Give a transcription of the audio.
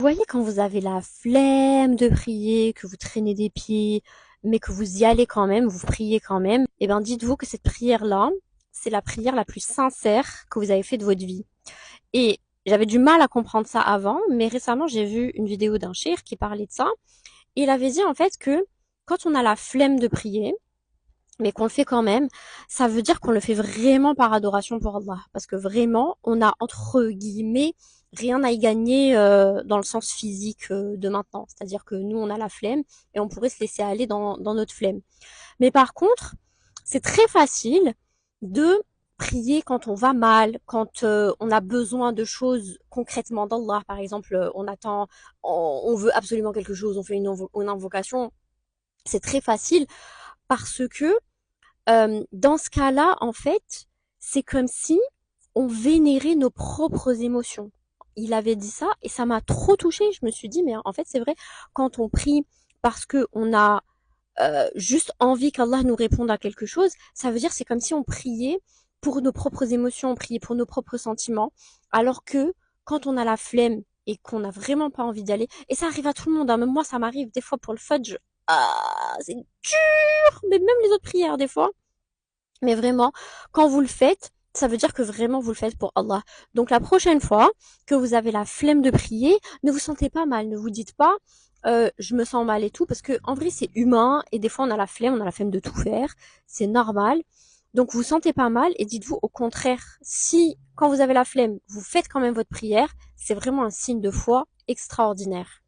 Vous voyez quand vous avez la flemme de prier, que vous traînez des pieds, mais que vous y allez quand même, vous priez quand même, eh ben dites-vous que cette prière-là, c'est la prière la plus sincère que vous avez fait de votre vie. Et j'avais du mal à comprendre ça avant, mais récemment j'ai vu une vidéo d'un cheikh qui parlait de ça. Et il avait dit en fait que quand on a la flemme de prier, mais qu'on le fait quand même, ça veut dire qu'on le fait vraiment par adoration pour Allah. Parce que vraiment, on a, entre guillemets, rien à y gagner dans le sens physique de maintenant. C'est-à-dire que nous, on a la flemme et on pourrait se laisser aller dans notre flemme. Mais par contre, c'est très facile de prier quand on va mal, quand on a besoin de choses concrètement d'Allah. Par exemple, on attend, on veut absolument quelque chose, on fait une invocation. C'est très facile parce que dans ce cas-là, en fait, c'est comme si on vénérait nos propres émotions. Il avait dit ça et ça m'a trop touchée. Je me suis dit, mais en fait, c'est vrai, quand on prie parce que on a juste envie qu'Allah nous réponde à quelque chose, ça veut dire c'est comme si on priait pour nos propres émotions, on priait pour nos propres sentiments, alors que quand on a la flemme et qu'on n'a vraiment pas envie d'y aller, et ça arrive à tout le monde, hein, même moi ça m'arrive des fois pour le fudge, c'est dur, mais même les autres prières des fois, mais vraiment, quand vous le faites, ça veut dire que vraiment vous le faites pour Allah. Donc la prochaine fois que vous avez la flemme de prier, ne vous sentez pas mal, ne vous dites pas je me sens mal et tout, parce que en vrai c'est humain et des fois on a la flemme de tout faire, c'est normal. Donc vous vous sentez pas mal et dites-vous au contraire, si quand vous avez la flemme, vous faites quand même votre prière, c'est vraiment un signe de foi extraordinaire.